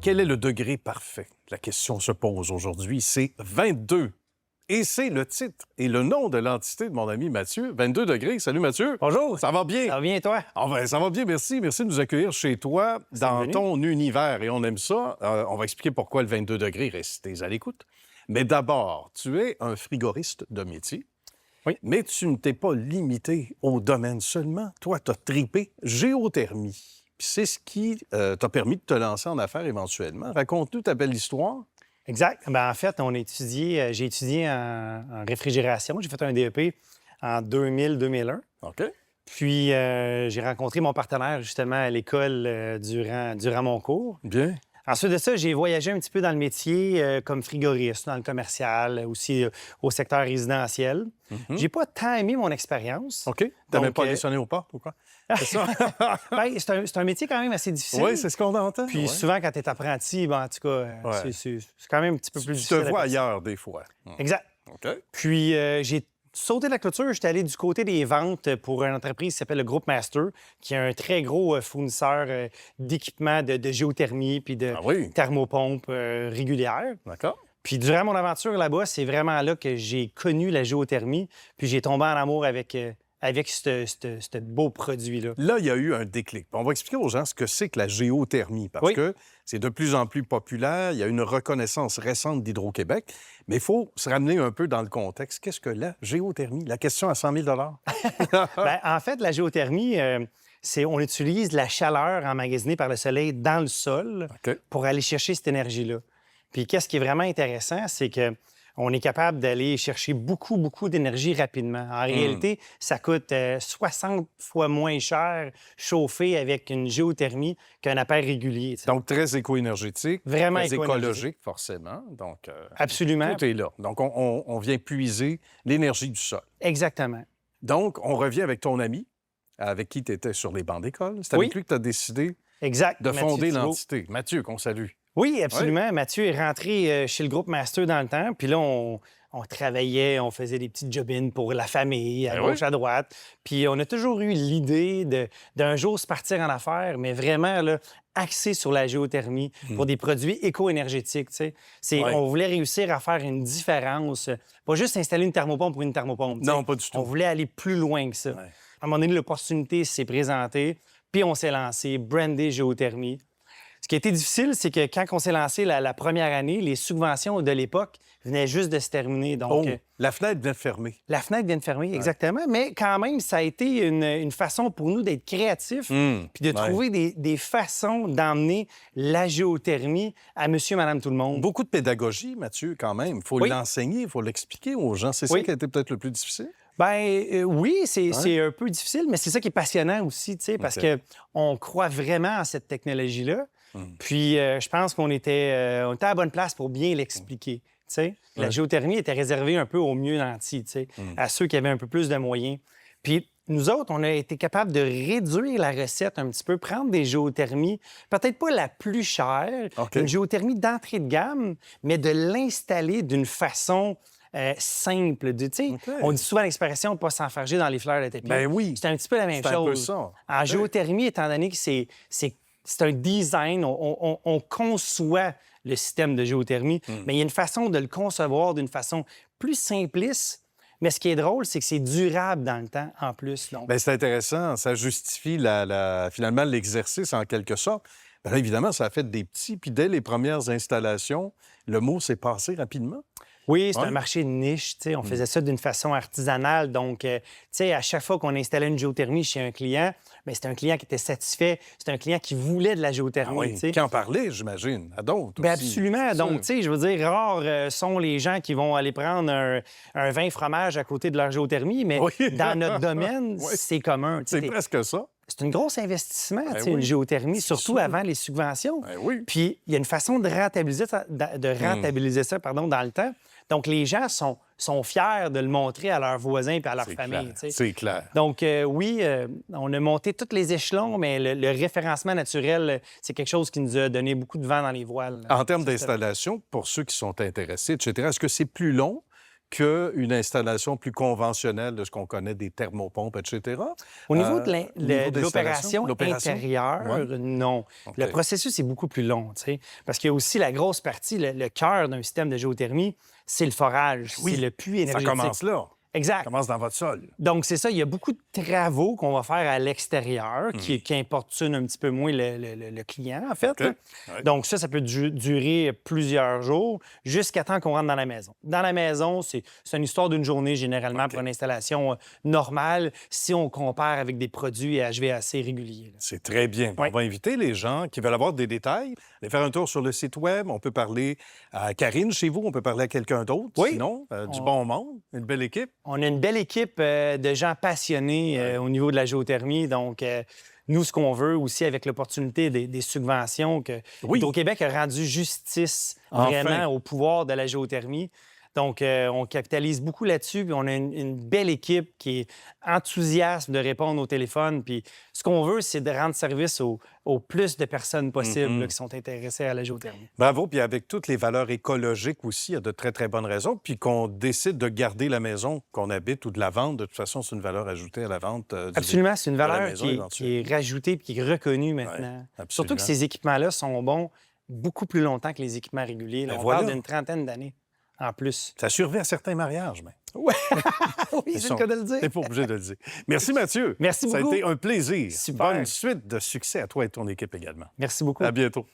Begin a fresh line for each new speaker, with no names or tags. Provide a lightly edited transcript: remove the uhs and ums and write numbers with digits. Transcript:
Quel est le degré parfait? La question se pose aujourd'hui, c'est 22. Et c'est le titre et le nom de l'entité de mon ami Mathieu. 22 degrés. Salut Mathieu.
Bonjour.
Ça va bien?
Ça va bien, toi?
Ah ben, ça va bien, merci. Merci de nous accueillir chez toi, dans
Bienvenue.
ton univers. Et on aime ça. On va expliquer pourquoi le 22 degrés. Restez à l'écoute. Mais d'abord, tu es un frigoriste de métier.
Oui.
Mais tu ne t'es pas limité au domaine seulement. Toi, tu as tripé géothermie. Puis c'est ce qui t'a permis de te lancer en affaires éventuellement. Raconte-nous ta belle histoire.
Exact. En fait, j'ai étudié en réfrigération. J'ai fait un DEP en 2000-2001.
OK.
Puis, j'ai rencontré mon partenaire, justement, à l'école durant mon cours.
Bien.
Ensuite de ça, j'ai voyagé un petit peu dans le métier comme frigoriste, dans le commercial, aussi au secteur résidentiel. J'ai pas tant aimé mon expérience.
OK. T'as même
Donc,
pas sonné aux portes ou quoi? C'est ça?
Ben, c'est un métier quand même assez difficile.
Oui, c'est ce qu'on entend.
Puis
Ouais.
souvent, quand tu es apprenti, en tout cas,
Ouais.
c'est quand même un petit peu plus
Tu te
difficile. à
vois
percer.
ailleurs des fois.
Exact.
OK.
Puis, j'ai sauté la clôture. J'étais allé du côté des ventes pour une entreprise qui s'appelle le Groupe Master, qui est un très gros fournisseur d'équipements de géothermie puis de
Ah oui?
thermopompes régulières.
D'accord.
Puis, durant mon aventure là-bas, c'est vraiment là que j'ai connu la géothermie. Puis, j'ai tombé en amour avec ce beau produit-là.
Là, il y a eu un déclic. On va expliquer aux gens ce que c'est que la géothermie, parce
Oui.
que c'est de plus en plus populaire. Il y a une reconnaissance récente d'Hydro-Québec. Mais il faut se ramener un peu dans le contexte. Qu'est-ce que la géothermie? La question à 100 000
En fait, la géothermie, on utilise la chaleur emmagasinée par le soleil dans le sol
OK.
pour aller chercher cette énergie-là. Puis qu'est-ce qui est vraiment intéressant, c'est que on est capable d'aller chercher beaucoup, beaucoup d'énergie rapidement. En réalité, ça coûte 60 fois moins cher chauffer avec une géothermie qu'un appareil régulier. tu sais.
Donc, très éco-énergétique.
Vraiment
très
éco-énergétique.
écologique, forcément. Donc,
Absolument.
tout est là. Donc, on vient puiser l'énergie du sol.
Exactement.
Donc, on revient avec ton ami, avec qui tu étais sur les bancs d'école. C'est avec
Oui.
lui que tu as décidé
Exact.
de
Mathieu
fonder
Thibault.
l'entité. Mathieu, qu'on salue.
Oui, absolument. Mathieu est rentré chez le groupe Master dans le temps. Puis là, on travaillait, on faisait des petites jobines pour la famille, à
Ben
gauche,
oui.
à droite. Puis on a toujours eu l'idée d'un jour se partir en affaires, mais vraiment là, axé sur la géothermie pour des produits éco-énergétiques. Tu sais.
Ouais.
On voulait réussir à faire une différence, pas juste installer une thermopompe pour une thermopompe. tu sais.
Non, pas du tout.
On voulait aller plus loin que ça.
Ouais.
À un moment donné, l'opportunité s'est présentée, puis on s'est lancé, brandé géothermie. Ce qui a été difficile, c'est que quand on s'est lancé la première année, les subventions de l'époque venaient juste de se terminer. Donc,
Oh, la fenêtre vient de fermer.
la fenêtre vient de fermer, exactement. Mais quand même, ça a été une façon pour nous d'être créatifs puis de
Ouais.
trouver des façons d'emmener la géothermie à monsieur, madame, tout le monde.
Beaucoup de pédagogie, Mathieu, quand même. Il faut
Oui.
l'enseigner, il faut l'expliquer aux gens. C'est
Oui.
ça qui a été peut-être le plus difficile?
Oui, c'est un peu difficile, mais c'est ça qui est passionnant aussi, tu sais, parce
OK.
que on croit vraiment à cette technologie-là. Puis je pense qu'on était à la bonne place pour bien l'expliquer. Tu sais. La
Ouais.
géothermie était réservée un peu aux mieux nantis, tu sais, à ceux qui avaient un peu plus de moyens. Puis nous autres, on a été capable de réduire la recette un petit peu, prendre des géothermies, peut-être pas la plus chère,
OK.
une géothermie d'entrée de gamme, mais de l'installer d'une façon simple. Tu sais,
OK.
on dit souvent l'expression « pas s'enfarger dans les fleurs de tapis ».
Ben oui.
C'est un petit peu la même
C'est un peu
chose.
ça.
En géothermie, étant donné que c'est un design, on conçoit le système de géothermie, mais il y a une façon de le concevoir d'une façon plus simpliste. Mais ce qui est drôle, c'est que c'est durable dans le temps en plus. Donc,
Bien, c'est intéressant. Ça justifie finalement l'exercice en quelque sorte. Bien là, évidemment, ça a fait des petits. Puis dès les premières installations, le mot s'est passé rapidement.
oui, c'est
Ouais.
un marché de niche. Tu sais, on faisait ça d'une façon artisanale. Donc, tu sais, à chaque fois qu'on installait une géothermie chez un client, bien, c'était un client qui était satisfait. C'était un client qui voulait de la géothermie. tu sais.
Qui en parlait, j'imagine, à d'autres
Bien,
aussi.
absolument.
C'est
Donc,
sûr.
tu sais, je veux dire, rares sont les gens qui vont aller prendre un vin fromage à côté de leur géothermie, mais
Oui.
dans notre domaine,
Oui.
c'est commun. Tu sais,
C'est presque ça.
c'est un gros investissement, tu sais,
oui.
une géothermie, surtout
sûr.
avant les subventions.
Ben oui.
Puis, il y a une façon de rentabiliser ça, dans le temps. Donc, les gens sont fiers de le montrer à leurs voisins et à leur
C'est
famille.
clair.
tu sais.
C'est clair.
Donc, oui, on a monté tous les échelons, mais le référencement naturel, c'est quelque chose qui nous a donné beaucoup de vent dans les voiles.
En termes
C'est ça.
d'installation, pour ceux qui sont intéressés, etc., est-ce que c'est plus long qu'une installation plus conventionnelle de ce qu'on connaît des thermopompes, etc.
Au niveau de
au niveau
l'opération
l'installation,
intérieure,
Ouais.
non.
OK.
Le processus est beaucoup plus long, tu sais, parce qu'il y a aussi la grosse partie, le cœur d'un système de géothermie, c'est le forage,
Oui,
c'est le puits
Ça
énergétique.
commence là. Ça
Exact.
commence dans votre sol.
Donc, c'est ça, il y a beaucoup de travaux qu'on va faire à l'extérieur qui importunent un petit peu moins le client, en fait.
OK.
là.
Ouais.
Donc, ça peut durer plusieurs jours jusqu'à temps qu'on rentre dans la maison. Dans la maison, c'est une histoire d'une journée, généralement,
OK.
pour une installation normale, si on compare avec des produits à HVAC réguliers. là.
C'est très bien.
Oui.
On va inviter les gens qui veulent avoir des détails, aller faire un tour sur le site Web. On peut parler à Karine chez vous, on peut parler à quelqu'un d'autre.
Oui.
Sinon, du bon monde, une belle équipe.
On a une belle équipe de gens passionnés au niveau de la géothermie. Donc, nous, ce qu'on veut aussi avec l'opportunité des subventions que
Oui.
Hydro-Québec a rendu justice
Enfin.
vraiment au pouvoir de la géothermie. Donc, on capitalise beaucoup là-dessus. Puis on a une belle équipe qui est enthousiaste de répondre au téléphone. Puis ce qu'on veut, c'est de rendre service au plus de personnes possibles là, qui sont intéressées à la géothermie.
Bravo. Puis avec toutes les valeurs écologiques aussi, il y a de très, très bonnes raisons. Puis qu'on décide de garder la maison qu'on habite ou de la vendre, de toute façon, c'est une valeur ajoutée à la vente.
Absolument, c'est une
la
valeur
maison
qui
éventuelle.
est rajoutée et qui est reconnue maintenant.
absolument.
Surtout que ces équipements-là sont bons beaucoup plus longtemps que les équipements réguliers. Là,
Ben
on
voilà.
parle d'une trentaine d'années en plus.
Ça survit à certains mariages, mais
Oui,
Ils
c'est
sont-
le cas de le dire.
t'es pas obligé de le dire. Merci, Mathieu.
Merci
Ça a
beaucoup.
été un plaisir.
Super.
Bonne suite de succès à toi et ton équipe également.
Merci beaucoup.
À bientôt.